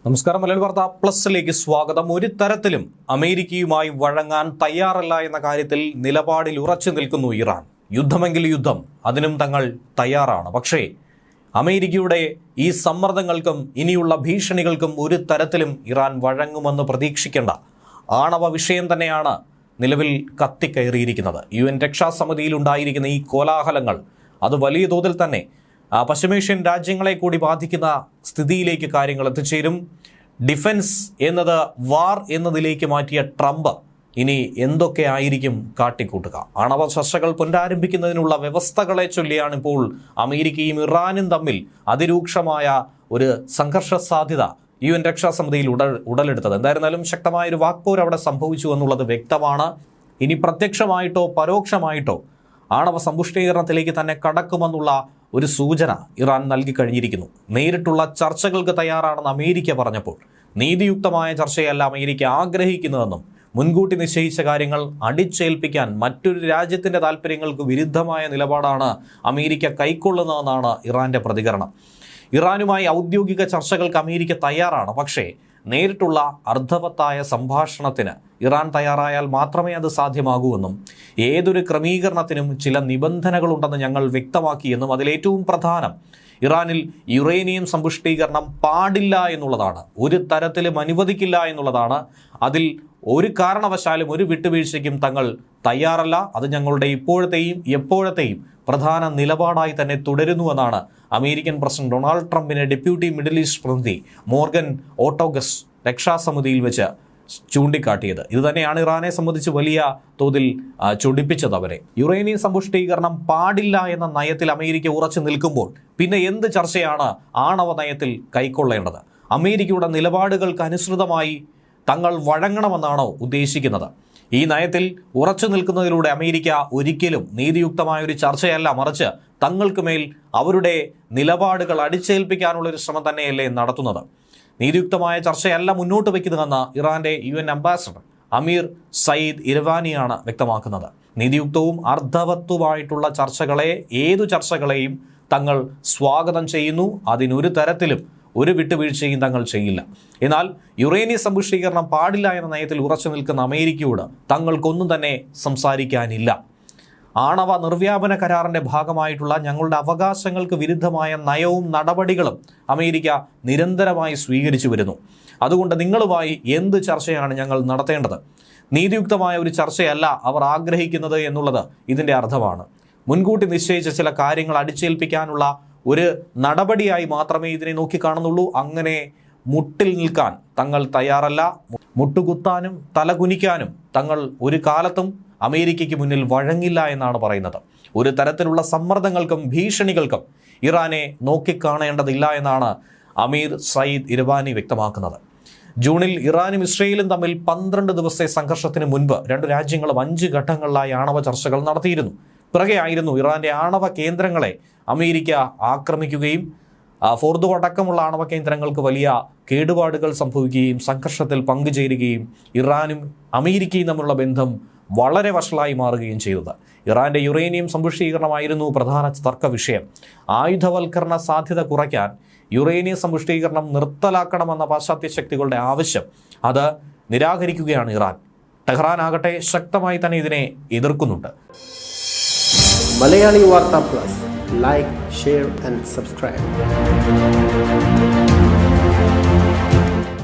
നമസ്കാരം. മലയാളി വാർത്ത പ്ലസിലേക്ക് സ്വാഗതം. ഒരു തരത്തിലും അമേരിക്കയുമായി വഴങ്ങാൻ തയ്യാറല്ല എന്ന കാര്യത്തിൽ നിലപാടിൽ ഉറച്ചു നിൽക്കുന്നു ഇറാൻ. യുദ്ധമെങ്കിൽ യുദ്ധം, അതിനും തങ്ങൾ തയ്യാറാണ്. പക്ഷേ അമേരിക്കയുടെ ഈ സമ്മർദ്ദങ്ങൾക്കും ഇനിയുള്ള ഭീഷണികൾക്കും ഒരു തരത്തിലും ഇറാൻ വഴങ്ങുമെന്ന് പ്രതീക്ഷിക്കേണ്ട. ആണവ വിഷയം തന്നെയാണ് നിലവിൽ കത്തിക്കയറിയിരിക്കുന്നത്. UN രക്ഷാസമിതിയിൽ ഉണ്ടായിരിക്കുന്ന ഈ കോലാഹലങ്ങൾ അത് വലിയ തോതിൽ തന്നെ പശ്ചിമേഷ്യൻ രാജ്യങ്ങളെ കൂടി ബാധിക്കുന്ന സ്ഥിതിയിലേക്ക് കാര്യങ്ങൾ എത്തിച്ചേരും. ഡിഫൻസ് എന്നത് വാർ എന്നതിലേക്ക് മാറ്റിയ ട്രംപ് ഇനി എന്തൊക്കെ ആയിരിക്കും കാട്ടിക്കൂട്ടുക? ആണവ ചർച്ചകൾ പുനരാരംഭിക്കുന്നതിനുള്ള വ്യവസ്ഥകളെ ചൊല്ലിയാണ് ഇപ്പോൾ അമേരിക്കയും ഇറാനും തമ്മിൽ അതിരൂക്ഷമായ ഒരു സംഘർഷ സാധ്യത UN രക്ഷാസമിതിയിൽ ഉടലെടുത്തത്. എന്തായിരുന്നാലും ശക്തമായൊരു വാക്പോര് അവിടെ സംഭവിച്ചു എന്നുള്ളത് വ്യക്തമാണ്. ഇനി പ്രത്യക്ഷമായിട്ടോ പരോക്ഷമായിട്ടോ ആണവ സമ്പുഷ്ടീകരണത്തിലേക്ക് തന്നെ കടക്കുമെന്നുള്ള ഒരു സൂചന ഇറാൻ നൽകി കഴിഞ്ഞിരിക്കുന്നു. നേരിട്ടുള്ള ചർച്ചകൾക്ക് തയ്യാറാണെന്ന് അമേരിക്ക പറഞ്ഞപ്പോൾ നീതിയുക്തമായ ചർച്ചയല്ല അമേരിക്ക ആഗ്രഹിക്കുന്നതെന്നും മുൻകൂട്ടി നിശ്ചയിച്ച കാര്യങ്ങൾ അടിച്ചേൽപ്പിക്കാൻ മറ്റൊരു രാജ്യത്തിൻ്റെ താല്പര്യങ്ങൾക്ക് വിരുദ്ധമായ നിലപാടാണ് അമേരിക്ക കൈക്കൊള്ളുന്നതെന്നാണ് ഇറാൻ്റെ പ്രതികരണം. ഇറാനുമായി ഔദ്യോഗിക ചർച്ചകൾക്ക് അമേരിക്ക തയ്യാറാണ്. പക്ഷേ നേരിട്ടുള്ള അർത്ഥവത്തായ സംഭാഷണത്തിന് ഇറാൻ തയ്യാറായാൽ മാത്രമേ അത് സാധ്യമാകൂവെന്നും ഏതൊരു ക്രമീകരണത്തിനും ചില നിബന്ധനകളുണ്ടെന്ന് ഞങ്ങൾ വ്യക്തമാക്കിയെന്നും അതിലേറ്റവും പ്രധാനം ഇറാനിൽ യുറേനിയം സമ്പുഷ്ടീകരണം പാടില്ല എന്നുള്ളതാണ്. ഒരു തരത്തിലും അനുവദിക്കില്ല എന്നുള്ളതാണ്. അതിൽ ഒരു കാരണവശാലും ഒരു വിട്ടുവീഴ്ചയ്ക്കും തങ്ങൾ തയ്യാറല്ല. അത് ഞങ്ങളുടെ ഇപ്പോഴത്തെയും എപ്പോഴത്തെയും പ്രധാന നിലപാടായി തന്നെ തുടരുന്നുവെന്നാണ് അമേരിക്കൻ പ്രസിഡന്റ് ഡൊണാൾഡ് ട്രംപിനെ ഡെപ്യൂട്ടി മിഡിൽ ഈസ്റ്റ് പ്രതിനിധി മോർഗൻ ഓട്ടോഗസ് രക്ഷാസമിതിയിൽ വെച്ച് ചൂണ്ടിക്കാട്ടിയത്. ഇതുതന്നെയാണ് ഇറാനെ സംബന്ധിച്ച് വലിയ തോതിൽ ചൊടിപ്പിച്ചത് അവരെ. യുറേനിയം സമ്പുഷ്ടീകരണം പാടില്ല എന്ന നയത്തിൽ അമേരിക്ക ഉറച്ചു നിൽക്കുമ്പോൾ പിന്നെ എന്ത് ചർച്ചയാണ് ആണവ നയത്തിൽ കൈക്കൊള്ളേണ്ടത്? അമേരിക്കയുടെ നിലപാടുകൾക്ക് അനുസൃതമായി തങ്ങൾ വഴങ്ങണമെന്നാണോ ഉദ്ദേശിക്കുന്നത്? ഈ നയത്തിൽ ഉറച്ചു നിൽക്കുന്നതിലൂടെ അമേരിക്ക ഒരിക്കലും നീതിയുക്തമായ ഒരു ചർച്ചയല്ല, മറിച്ച് തങ്ങൾക്ക് മേൽ അവരുടെ നിലപാടുകൾ അടിച്ചേൽപ്പിക്കാനുള്ളൊരു ശ്രമം തന്നെയല്ലേ നടത്തുന്നത്. നീതിയുക്തമായ ചർച്ചയല്ല മുന്നോട്ട് വയ്ക്കുന്നതെന്ന് ഇറാന്റെ UN അംബാസഡർ അമീർ സയ്യിദ് ഇർവാനിയാണ് വ്യക്തമാക്കുന്നത്. നീതിയുക്തവും അർത്ഥവത്തുമായിട്ടുള്ള ചർച്ചകളെ, ഏതു ചർച്ചകളെയും തങ്ങൾ സ്വാഗതം ചെയ്യുന്നു. അതിനൊരു തരത്തിലും ഒരു വിട്ടുവീഴ്ചയും തങ്ങൾ ചെയ്യില്ല. എന്നാൽ യുറേനിയം സമ്പുഷ്ടീകരണം പാടില്ല എന്ന നയത്തിൽ ഉറച്ചു നിൽക്കുന്ന അമേരിക്കയോട് തങ്ങൾക്കൊന്നും തന്നെ സംസാരിക്കാനില്ല. ആണവ നിർവ്യാപന കരാറിൻ്റെ ഭാഗമായിട്ടുള്ള ഞങ്ങളുടെ അവകാശങ്ങൾക്ക് വിരുദ്ധമായ നയവും നടപടികളും അമേരിക്ക നിരന്തരമായി സ്വീകരിച്ചു വരുന്നു. അതുകൊണ്ട് നിങ്ങളുമായി എന്ത് ചർച്ചയാണ് ഞങ്ങൾ നടത്തേണ്ടത്? നീതിയുക്തമായ ഒരു ചർച്ചയല്ല അവർ ആഗ്രഹിക്കുന്നത് എന്നുള്ളത് ഇതിൻ്റെ അർത്ഥമാണ്. മുൻകൂട്ടി നിശ്ചയിച്ച ചില കാര്യങ്ങൾ അടിച്ചേൽപ്പിക്കാനുള്ള ഒരു നടപടിയായി മാത്രമേ ഇതിനെ നോക്കിക്കാണുന്നുള്ളൂ. അങ്ങനെ മുട്ടിൽ നിൽക്കാൻ തങ്ങൾ തയ്യാറല്ല. മുട്ടുകുത്താനും തലകുനിക്കാനും തങ്ങൾ ഒരു കാലത്തും അമേരിക്കയ്ക്ക് മുന്നിൽ വഴങ്ങില്ല എന്നാണ് പറയുന്നത്. ഒരു തരത്തിലുള്ള സമ്മർദ്ദങ്ങൾക്കും ഭീഷണികൾക്കും ഇറാനെ നോക്കിക്കാണേണ്ടതില്ല എന്നാണ് അമീർ സയ്യിദ് ഇർവാനി വ്യക്തമാക്കുന്നത്. ജൂണിൽ ഇറാനും ഇസ്രയേലും തമ്മിൽ 12 ദിവസത്തെ സംഘർഷത്തിന് മുൻപ് രണ്ടു രാജ്യങ്ങളും 5 ഘട്ടങ്ങളിലായി ആണവ ചർച്ചകൾ നടത്തിയിരുന്നു. പിറകെയായിരുന്നു ഇറാന്റെ ആണവ കേന്ദ്രങ്ങളെ അമേരിക്ക ആക്രമിക്കുകയും ഫോർദോ അടക്കമുള്ള ആണവ കേന്ദ്രങ്ങൾക്ക് വലിയ കേടുപാടുകൾ സംഭവിക്കുകയും സംഘർഷത്തിൽ പങ്കുചേരുകയും ഇറാനും അമേരിക്കയും തമ്മിലുള്ള ബന്ധം വളരെ വഷളായി മാറുകയും ചെയ്തത്. ഇറാന്റെ യുറേനിയം സമ്പുഷ്ടീകരണമായിരുന്നു പ്രധാന തർക്ക വിഷയം. ആയുധവൽക്കരണ സാധ്യത കുറയ്ക്കാൻ യുറേനിയം സമ്പുഷ്ടീകരണം നിർത്തലാക്കണമെന്ന പാശ്ചാത്യ ശക്തികളുടെ ആവശ്യം അത് നിരാകരിക്കുകയാണ് ഇറാൻ. ടെഹ്റാൻ ആകട്ടെ ശക്തമായി തന്നെ ഇതിനെ എതിർക്കുന്നുണ്ട്. മലയാളി വാർത്ത plus, like, share and subscribe.